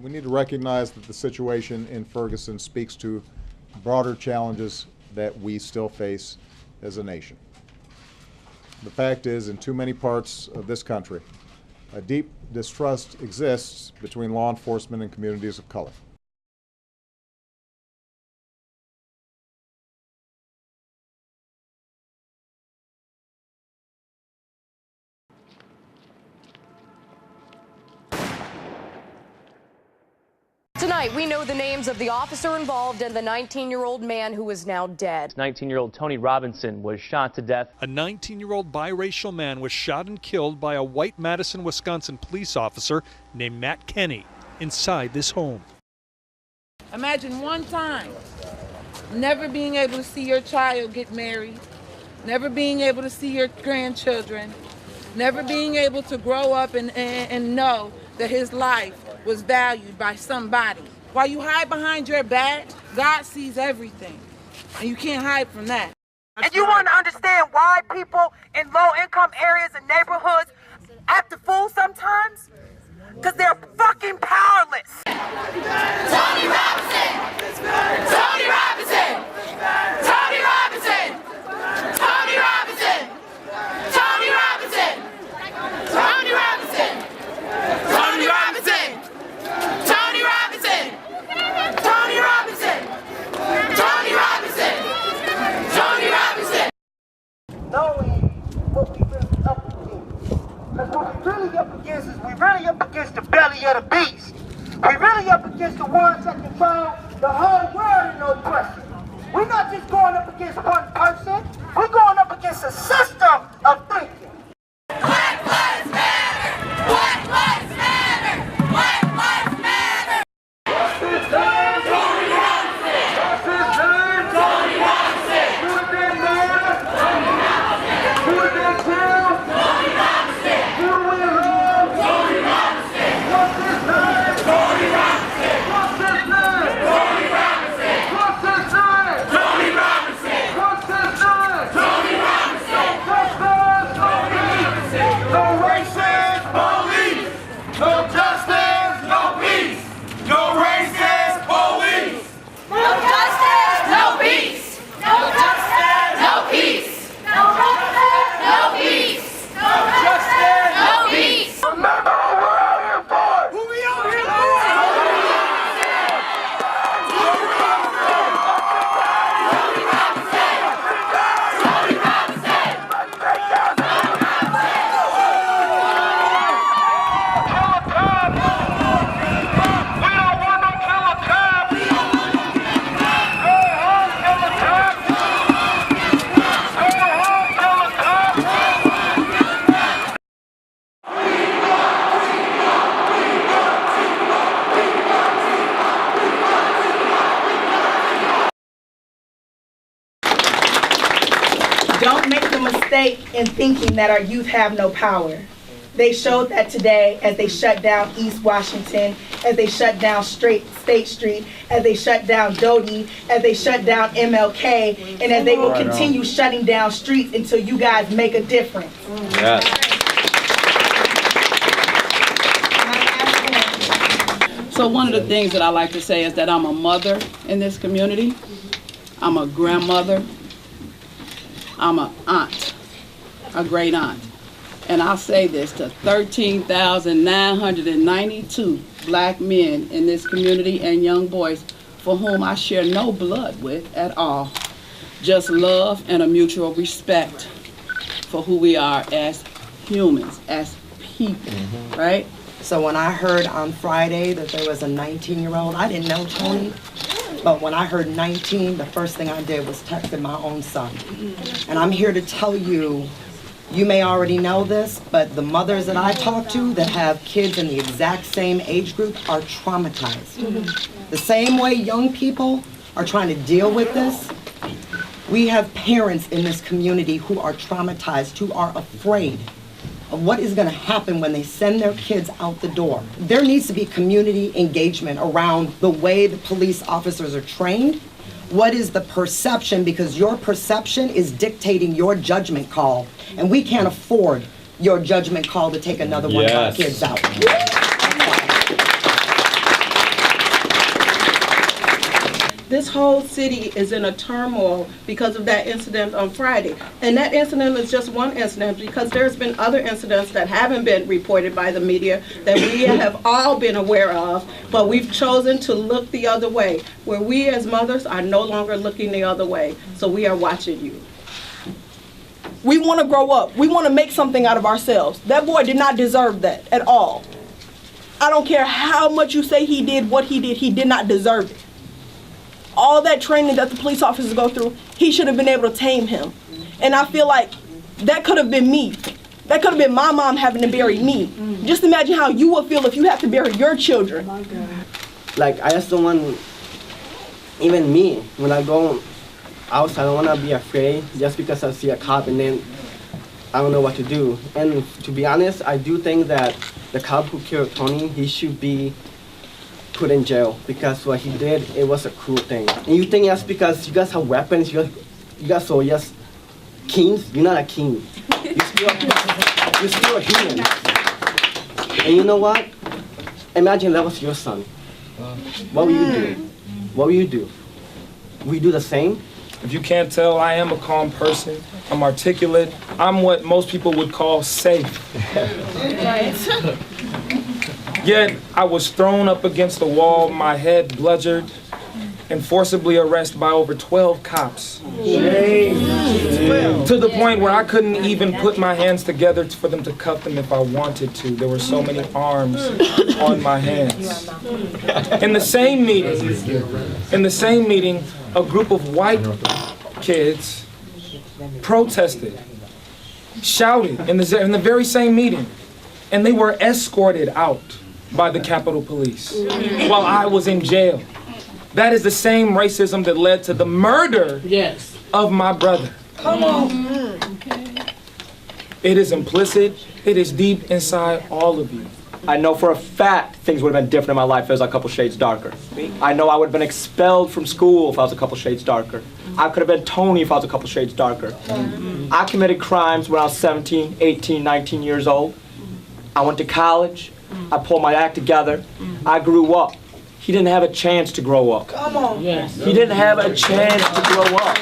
we need to recognize that the situation in Ferguson speaks to broader challenges that we still face as a nation. The fact is, in too many parts of this country, a deep distrust exists between law enforcement and communities of color. Tonight, we know the names of the officer involved and the 19-year-old man who is now dead. 19-year-old Tony Robinson was shot to death. A 19-year-old biracial man was shot and killed by a white Madison, Wisconsin police officer named Matt Kenny inside this home. Imagine one time never being able to see your child get married, never being able to see your grandchildren, never being able to grow up and know that his life was valued by somebody. While you hide behind your badge, God sees everything, and you can't hide from that. And you want to understand why people in low-income areas and neighborhoods act a fool sometimes? Because they're fucking powerless. Tony Robinson! Tony Robinson! Tony Robinson! Tony Robinson! Tony Robinson! Tony Robinson! Tony Robinson! Tony Robinson! Tony Robinson! Tony Robinson! Tony Robinson! Knowing what we really up against. Because what we really up against is we really up against the belly of the beast. We really up against the ones that control the whole world in no question. We're not just going up against one person. We're going up against a system of thinking. Black lives matter! Black lives matter! Black lives matter! What's his name? Tony Robinson! What's his name? Tony Robinson! Who have been murdered? Tony Robinson! Who have been killed? Tony Robinson! Who do we love? Tony Robinson! What's his name? Tony Robinson! What's his name? Tony Robinson! What's his name? Tony Robinson! What's his name? Tony Robinson! Justice, no peace. No racist police. No justice, no peace. No racist police. No justice, no peace! No justice, no peace! No justice, no peace! No justice, no peace! Remember what we're out here for. Who we out here for? Don't make the mistake in thinking that our youth have no power. They showed that today as they shut down East Washington, as they shut down State Street, as they shut down Doty, as they shut down MLK, and as they will continue shutting down streets until you guys make a difference. Yes. So one of the things that I like to say is that I'm a mother in this community. I'm a grandmother. I'm an aunt, a great aunt. And I'll say this to 13,992 black men in this community and young boys for whom I share no blood with at all. Just love and a mutual respect for who we are as humans, as people, right? So when I heard on Friday that there was a 19-year-old, I didn't know Tony, but when I heard 19, the first thing I did was texted my own son. And I'm here to tell you, you may already know this, but the mothers that I talk to that have kids in the exact same age group are traumatized. The same way young people are trying to deal with this, we have parents in this community who are traumatized, who are afraid of what is going to happen when they send their kids out the door. There needs to be community engagement around the way the police officers are trained. What is the perception? Because your perception is dictating your judgment call, and we can't afford your judgment call to take another one of our kids out. This whole city is in a turmoil because of that incident on Friday. And that incident is just one incident, because there's been other incidents that haven't been reported by the media that we have all been aware of, but we've chosen to look the other way, where we as mothers are no longer looking the other way. So we are watching you. We want to grow up. We want to make something out of ourselves. That boy did not deserve that at all. I don't care how much you say he did what he did not deserve it. All that training that the police officers go through, he should have been able to tame him. And I feel like that could have been me. That could have been my mom having to bury me. Just imagine how you would feel if you have to bury your children. Like, I just don't want, even me, when I go outside, I don't want to be afraid just because I see a cop and then I don't know what to do. And to be honest, I do think that the cop who killed Tony, he should be put in jail, because what he did, it was a cruel thing. And you think that's because you guys have weapons, you guys are just kings? You're not a king. You're still a human. And you know what? Imagine that was your son. What will you do? What will you do? Will you do the same? If you can't tell, I am a calm person. I'm articulate. I'm what most people would call safe. Yet, I was thrown up against the wall, my head bludgeoned, and forcibly arrested by over 12 cops. To the point where I couldn't even put my hands together for them to cuff them if I wanted to. There were so many arms on my hands. In the same meeting, a group of white kids protested, shouted in the very same meeting, and they were escorted out by the Capitol Police while I was in jail. That is the same racism that led to the murder of my brother. Come on. It is implicit, it is deep inside all of you. I know for a fact things would have been different in my life if I was a couple shades darker. I know I would have been expelled from school if I was a couple shades darker. I could have been Tony if I was a couple shades darker. I committed crimes when I was 17, 18, 19 years old. I went to college. I pulled my act together. I grew up. He didn't have a chance to grow up. Come on. Yes. He didn't have a chance to grow up.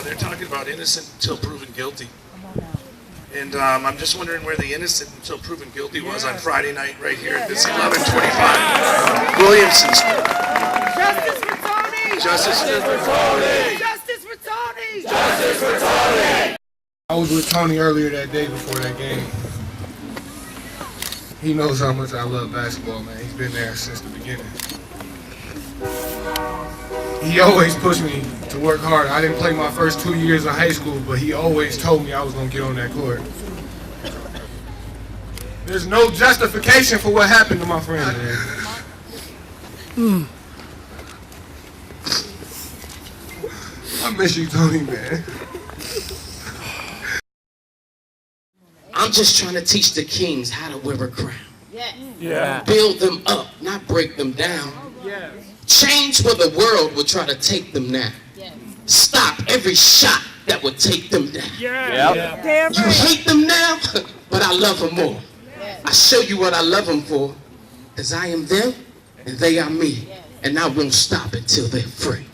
They're talking about innocent until proven guilty. And I'm just wondering where the innocent until proven guilty was on Friday night right here at this 1125 Williamson Street. Justice for Tony! Justice for Tony! Justice for Tony! Justice for Tony! I was with Tony earlier that day before that game. He knows how much I love basketball, man. He's been there since the beginning. He always pushed me to work hard. I didn't play my first 2 years of high school, but he always told me I was going to get on that court. There's no justification for what happened to my friend, man. I miss you, Tony, man. I'm just trying to teach the kings how to wear a crown. Yeah. Build them up, not break them down. Change where the world will try to take them now. Stop every shot that would take them down. Damn You right. hate them now, but I love them more. I show you what I love them for, because I am them and they are me. And I won't stop until they're free.